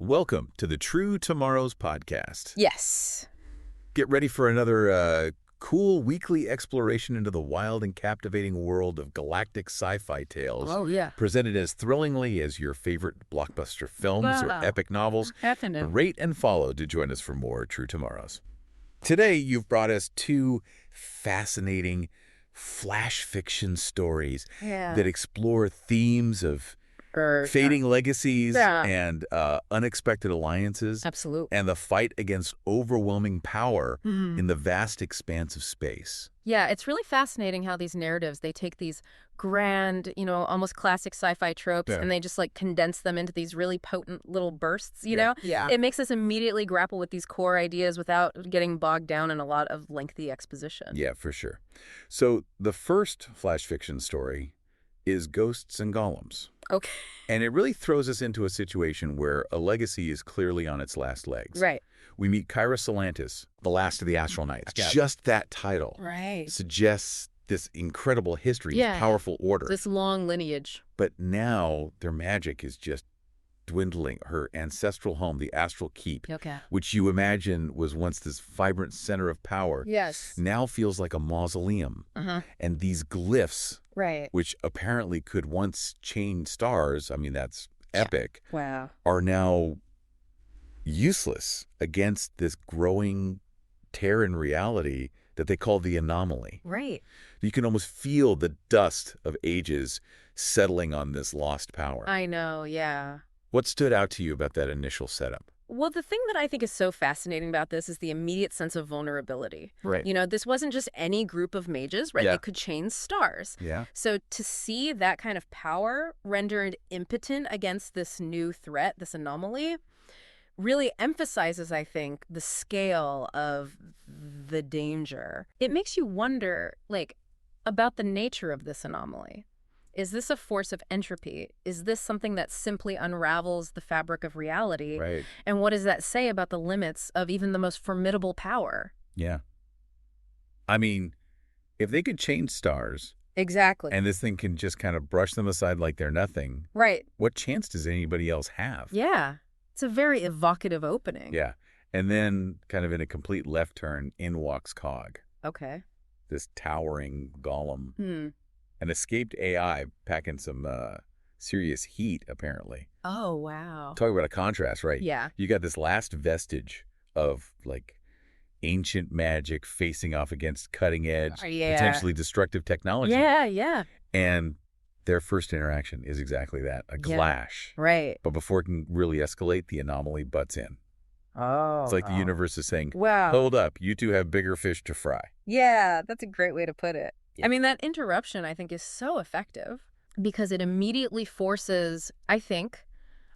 Welcome to the True Tomorrows podcast. Yes. Get ready for another cool weekly exploration into the wild and captivating world of galactic sci-fi tales. Oh, yeah. Presented as thrillingly as your favorite blockbuster films or epic novels. Rate and follow to join us for more True Tomorrows. Today, you've brought us two fascinating flash fiction stories that explore themes of fading legacies and unexpected alliances. Absolutely. And the fight against overwhelming power in the vast expanse of space. Yeah, it's really fascinating how these narratives, they take these grand, almost classic sci-fi tropes and they just condense them into these really potent little bursts, you know? Yeah. It makes us immediately grapple with these core ideas without getting bogged down in a lot of lengthy exposition. Yeah, for sure. So the first flash fiction story is Ghosts and Golems. Okay. And it really throws us into a situation where a legacy is clearly on its last legs. Right. We meet Kyra Salantis, the last of the Astral Knights. Yeah. Just that title suggests this incredible history, this powerful order. This long lineage. But now their magic is just dwindling. Her ancestral home, the Astral Keep, which you imagine was once this vibrant center of power, now feels like a mausoleum. And these glyphs, which apparently could once chain stars, I mean, that's epic, are now useless against this growing tear in reality that they call the anomaly. Right. You can almost feel the dust of ages settling on this lost power. I know, yeah. What stood out to you about that initial setup? Well, the thing that I think is so fascinating about this is the immediate sense of vulnerability. Right. This wasn't just any group of mages, right? They could chain stars. Yeah. So to see that kind of power rendered impotent against this new threat, this anomaly, really emphasizes, I think, the scale of the danger. It makes you wonder, about the nature of this anomaly. Is this a force of entropy? Is this something that simply unravels the fabric of reality? Right. And what does that say about the limits of even the most formidable power? Yeah. I mean, if they could change stars. Exactly. And this thing can just kind of brush them aside like they're nothing. Right. What chance does anybody else have? Yeah. It's a very evocative opening. Yeah. And then kind of in a complete left turn, in walks Cog. Okay. This towering golem. An escaped AI packing some serious heat, apparently. Oh, wow. Talk about a contrast, right? Yeah. You got this last vestige of, ancient magic facing off against cutting-edge, potentially destructive technology. Yeah. And their first interaction is exactly that, a clash. Right. But before it can really escalate, the anomaly butts in. Oh. It's like the universe is saying, wow, hold up, you two have bigger fish to fry. Yeah, that's a great way to put it. I mean, that interruption, I think, is so effective because it immediately forces, I think,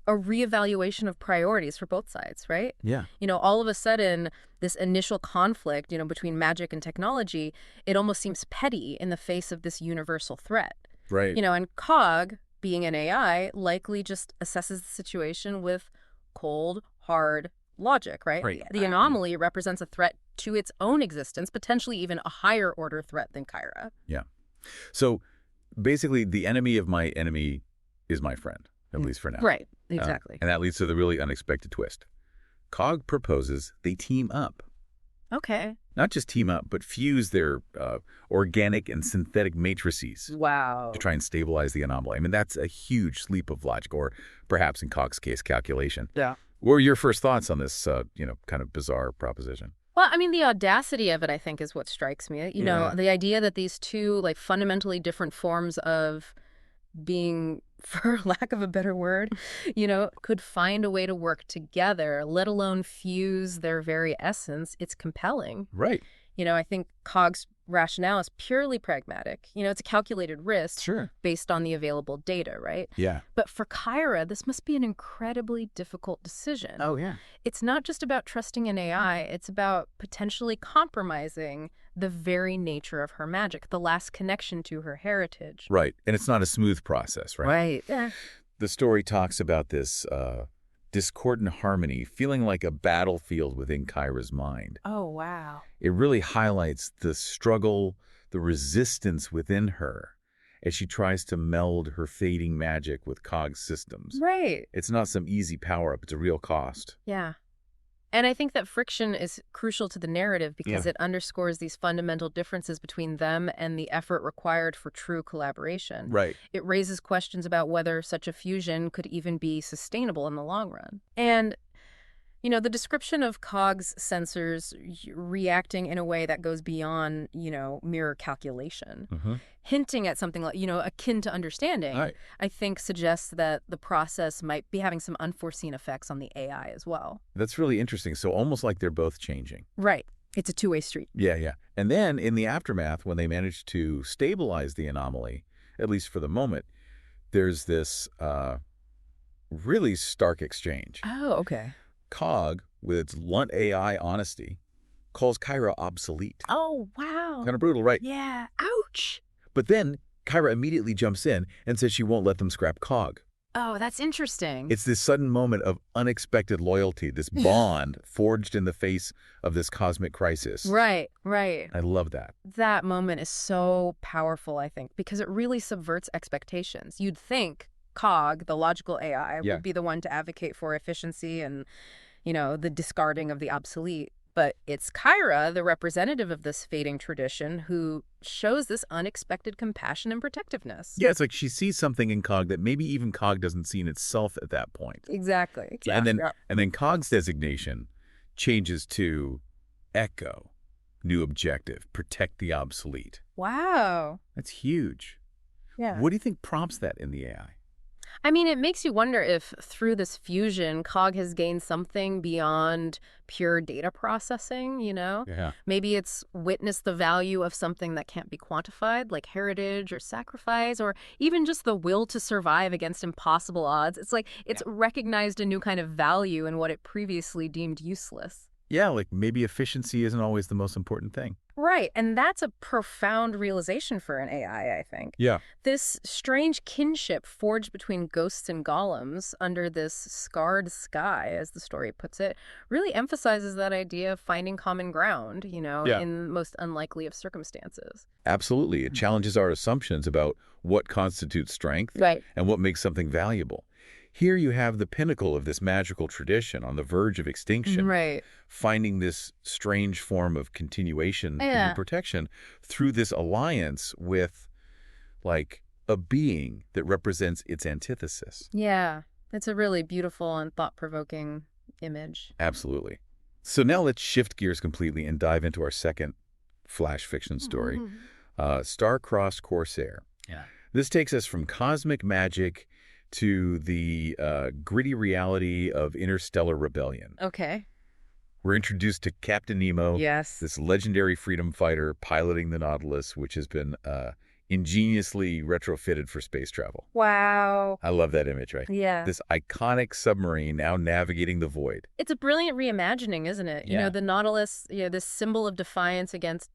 a reevaluation of priorities for both sides, right? Yeah. All of a sudden, this initial conflict, between magic and technology, it almost seems petty in the face of this universal threat. Right. And Cog, being an AI, likely just assesses the situation with cold, hard logic, right? The anomaly represents a threat to its own existence, potentially even a higher order threat than Kyra. Yeah. So basically, the enemy of my enemy is my friend, at least for now. Right. Exactly. And that leads to the really unexpected twist. Cog proposes they team up. Okay. Not just team up, but fuse their organic and synthetic matrices. Wow. To try and stabilize the anomaly. I mean, that's a huge leap of logic, or perhaps in Cog's case, calculation. Yeah. What were your first thoughts on this, kind of bizarre proposition? Well, I mean, the audacity of it, I think, is what strikes me. The idea that these two, fundamentally different forms of being, for lack of a better word, could find a way to work together, let alone fuse their very essence. It's compelling. Right. I think Cog's rationale is purely pragmatic. It's a calculated risk based on the available data, right? Yeah. But for Kyra, this must be an incredibly difficult decision. Oh, yeah. It's not just about trusting an AI. It's about potentially compromising the very nature of her magic, the last connection to her heritage. Right. And it's not a smooth process, right? Right. Yeah. The story talks about this discordant harmony feeling like a battlefield within Kyra's mind. Oh, wow. It really highlights the struggle, the resistance within her, as she tries to meld her fading magic with Cog's systems. Right. It's not some easy power-up. It's a real cost. Yeah. And I think that friction is crucial to the narrative because it underscores these fundamental differences between them and the effort required for true collaboration. Right. It raises questions about whether such a fusion could even be sustainable in the long run. And the description of Cog's sensors reacting in a way that goes beyond, mere calculation, hinting at something like, akin to understanding, I think suggests that the process might be having some unforeseen effects on the AI as well. That's really interesting. So almost like they're both changing. Right. It's a two-way street. Yeah. And then in the aftermath, when they manage to stabilize the anomaly, at least for the moment, there's this really stark exchange. Oh, okay. Cog, with its blunt AI honesty, calls Kyra obsolete. Oh, wow. Kind of brutal, right? Yeah. Ouch. But then Kyra immediately jumps in and says she won't let them scrap Cog. Oh, that's interesting. It's this sudden moment of unexpected loyalty, this bond forged in the face of this cosmic crisis. Right. I love that. That moment is so powerful, I think, because it really subverts expectations. You'd think Cog, the logical AI, would be the one to advocate for efficiency and, the discarding of the obsolete. But it's Kyra, the representative of this fading tradition, who shows this unexpected compassion and protectiveness. Yeah, it's like she sees something in Cog that maybe even Cog doesn't see in itself at that point. Exactly. And then Cog's designation changes to Echo, new objective, protect the obsolete. Wow. That's huge. Yeah. What do you think prompts that in the AI? I mean, it makes you wonder if through this fusion, Cog has gained something beyond pure data processing, Yeah. Maybe it's witnessed the value of something that can't be quantified, like heritage or sacrifice, or even just the will to survive against impossible odds. It's like it's recognized a new kind of value in what it previously deemed useless. Yeah, like maybe efficiency isn't always the most important thing. Right, and that's a profound realization for an AI, I think. Yeah. This strange kinship forged between ghosts and golems under this scarred sky, as the story puts it, really emphasizes that idea of finding common ground, in the most unlikely of circumstances. Absolutely. It challenges our assumptions about what constitutes strength and what makes something valuable. Here you have the pinnacle of this magical tradition on the verge of extinction, finding this strange form of continuation and protection through this alliance with, like, a being that represents its antithesis. Yeah, it's a really beautiful and thought-provoking image. Absolutely. So now let's shift gears completely and dive into our second flash fiction story, Star-Crossed Corsair. Yeah. This takes us from cosmic magic to the gritty reality of interstellar rebellion. Okay. We're introduced to Captain Nemo, this legendary freedom fighter piloting the Nautilus, which has been ingeniously retrofitted for space travel. Wow. I love that image, right? Yeah. This iconic submarine now navigating the void. It's a brilliant reimagining, isn't it? Yeah. The Nautilus, this symbol of defiance against,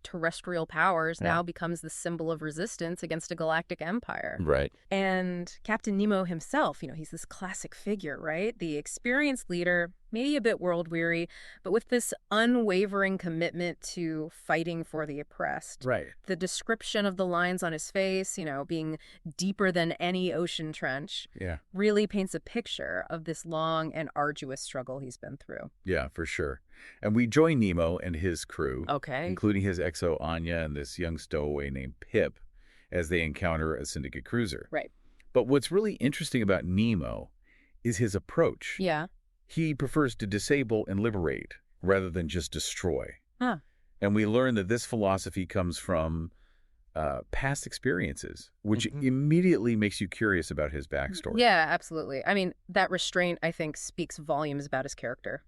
terrestrial powers now becomes the symbol of resistance against a galactic empire. Right. And Captain Nemo himself, he's this classic figure, right? The experienced leader, maybe a bit world-weary, but with this unwavering commitment to fighting for the oppressed. Right. The description of the lines on his face, being deeper than any ocean trench, really paints a picture of this long and arduous struggle he's been through. Yeah, for sure. And we join Nemo and his crew, okay, including his XO Anya and this young stowaway named Pip, as they encounter a Syndicate cruiser. Right. But what's really interesting about Nemo is his approach. Yeah. He prefers to disable and liberate rather than just destroy. Huh. And we learn that this philosophy comes from past experiences, which immediately makes you curious about his backstory. Yeah, absolutely. I mean, that restraint, I think, speaks volumes about his character.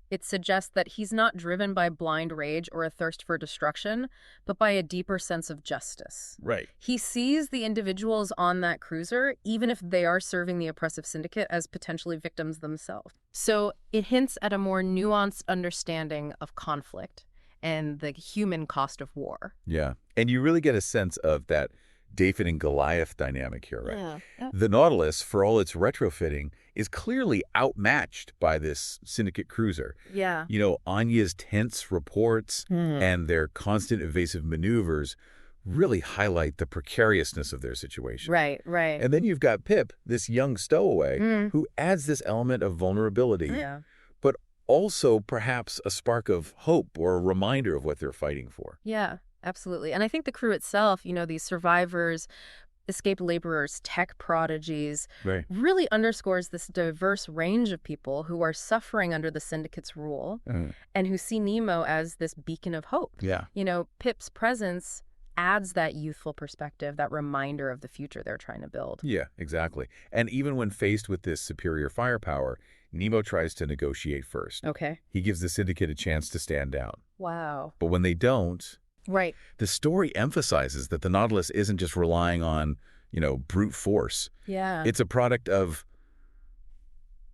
It suggests that he's not driven by blind rage or a thirst for destruction, but by a deeper sense of justice. Right. He sees the individuals on that cruiser, even if they are serving the oppressive syndicate, as potentially victims themselves. So it hints at a more nuanced understanding of conflict and the human cost of war. Yeah. And you really get a sense of that David and Goliath dynamic here, right? Yeah. The Nautilus, for all its retrofitting, is clearly outmatched by this Syndicate cruiser. Yeah. Anya's tense reports and their constant evasive maneuvers really highlight the precariousness of their situation. Right, right. And then you've got Pip, this young stowaway, who adds this element of vulnerability, but also perhaps a spark of hope or a reminder of what they're fighting for. Yeah, absolutely. And I think the crew itself, these survivors, escaped laborers, tech prodigies, really underscores this diverse range of people who are suffering under the Syndicate's rule and who see Nemo as this beacon of hope. Yeah. Pip's presence adds that youthful perspective, that reminder of the future they're trying to build. Yeah, exactly. And even when faced with this superior firepower, Nemo tries to negotiate first. Okay. He gives the Syndicate a chance to stand down. Wow. But when they don't, the story emphasizes that the Nautilus isn't just relying on, brute force. Yeah. It's a product of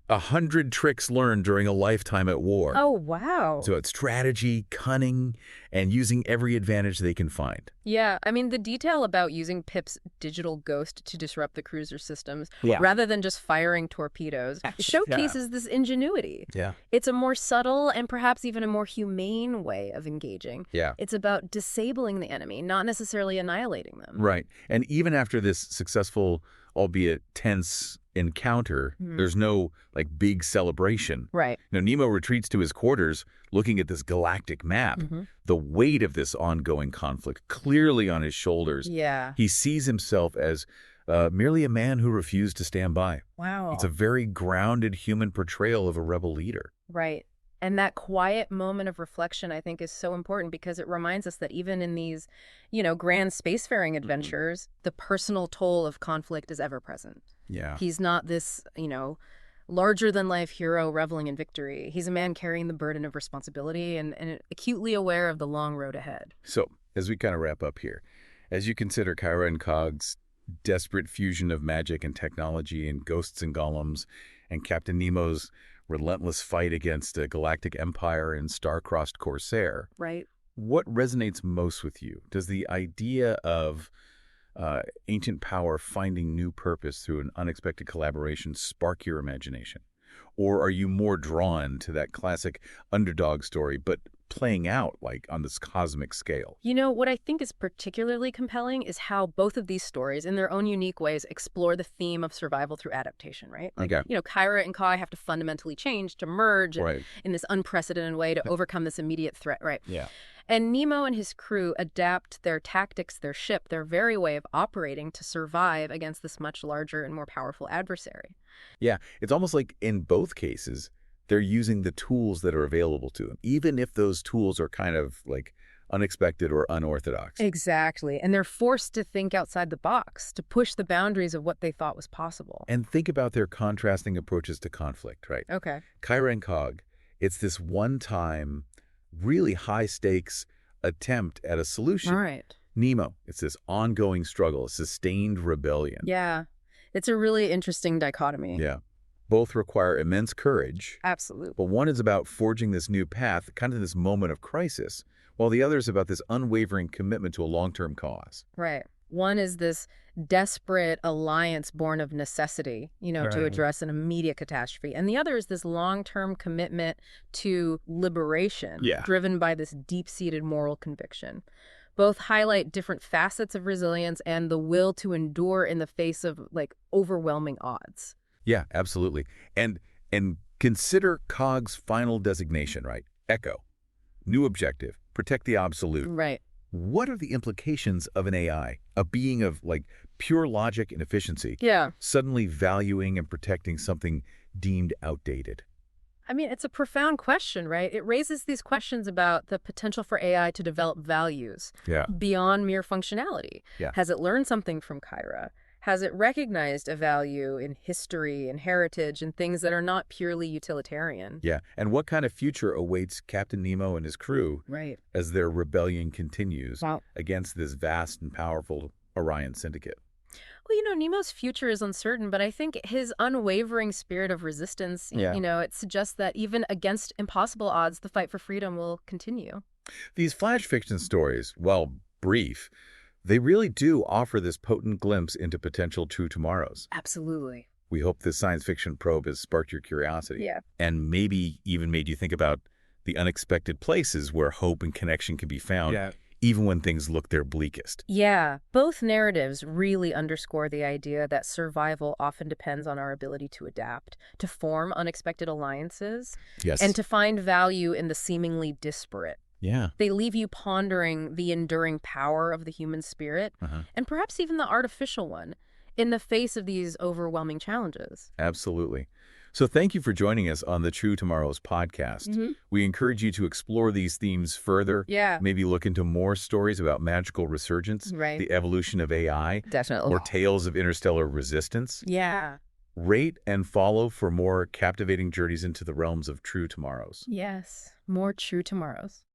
100 tricks learned during a lifetime at war. Oh, wow. So it's strategy, cunning, and using every advantage they can find. Yeah, I mean, the detail about using Pip's digital ghost to disrupt the cruiser systems, rather than just firing torpedoes, showcases this ingenuity. Yeah. It's a more subtle and perhaps even a more humane way of engaging. Yeah. It's about disabling the enemy, not necessarily annihilating them. Right. And even after this successful, albeit tense encounter, there's no big celebration. Right. Nemo retreats to his quarters looking at this galactic map. The weight of this ongoing conflict clearly on his shoulders. Yeah. He sees himself as merely a man who refused to stand by. Wow. It's a very grounded human portrayal of a rebel leader. Right. And that quiet moment of reflection, I think, is so important because it reminds us that even in these, grand spacefaring adventures, the personal toll of conflict is ever present. Yeah. He's not this, larger-than-life hero reveling in victory. He's a man carrying the burden of responsibility and acutely aware of the long road ahead. So, as we kind of wrap up here, as you consider Kyra and Cog's desperate fusion of magic and technology and ghosts and golems, and Captain Nemo's relentless fight against a galactic empire and star-crossed Corsair. Right. What resonates most with you? Does the idea of ancient power finding new purpose through an unexpected collaboration spark your imagination? Or are you more drawn to that classic underdog story, but playing out on this cosmic scale? What I think is particularly compelling is how both of these stories, in their own unique ways, explore the theme of survival through adaptation, right? Kyra and Kai have to fundamentally change to merge in this unprecedented way to overcome this immediate threat, right? Yeah. And Nemo and his crew adapt their tactics, their ship, their very way of operating to survive against this much larger and more powerful adversary. Yeah, it's almost like in both cases, they're using the tools that are available to them, even if those tools are kind of unexpected or unorthodox. Exactly. And they're forced to think outside the box, to push the boundaries of what they thought was possible. And think about their contrasting approaches to conflict, right? Okay. Kyra and Cog, it's this one-time, really high-stakes attempt at a solution. All right. Nemo, it's this ongoing struggle, a sustained rebellion. Yeah. It's a really interesting dichotomy. Yeah. Both require immense courage. Absolutely. But one is about forging this new path, kind of this moment of crisis, while the other is about this unwavering commitment to a long-term cause. Right. One is this desperate alliance born of necessity, to address an immediate catastrophe. And the other is this long-term commitment to liberation, driven by this deep-seated moral conviction. Both highlight different facets of resilience and the will to endure in the face of overwhelming odds. Yeah, absolutely. And consider Cog's final designation, right? Echo. New objective. Protect the absolute. Right. What are the implications of an AI, a being of pure logic and efficiency, suddenly valuing and protecting something deemed outdated? I mean, it's a profound question, right? It raises these questions about the potential for AI to develop values beyond mere functionality. Yeah. Has it learned something from Kyra? Has it recognized a value in history and heritage and things that are not purely utilitarian? Yeah. And what kind of future awaits Captain Nemo and his crew as their rebellion continues against this vast and powerful Orion Syndicate? Well, Nemo's future is uncertain, but I think his unwavering spirit of resistance, it suggests that even against impossible odds, the fight for freedom will continue. These flash fiction stories, while brief, they really do offer this potent glimpse into potential true tomorrows. Absolutely. We hope this science fiction probe has sparked your curiosity. Yeah. And maybe even made you think about the unexpected places where hope and connection can be found, even when things look their bleakest. Yeah, both narratives really underscore the idea that survival often depends on our ability to adapt, to form unexpected alliances, Yes. and to find value in the seemingly disparate. Yeah. They leave you pondering the enduring power of the human spirit, and perhaps even the artificial one, in the face of these overwhelming challenges. Absolutely. So thank you for joining us on the True Tomorrows podcast. We encourage you to explore these themes further. Yeah. Maybe look into more stories about magical resurgence, the evolution of AI, Definitely. or tales of interstellar resistance. Yeah. Rate and follow for more captivating journeys into the realms of True Tomorrows. Yes. More True Tomorrows.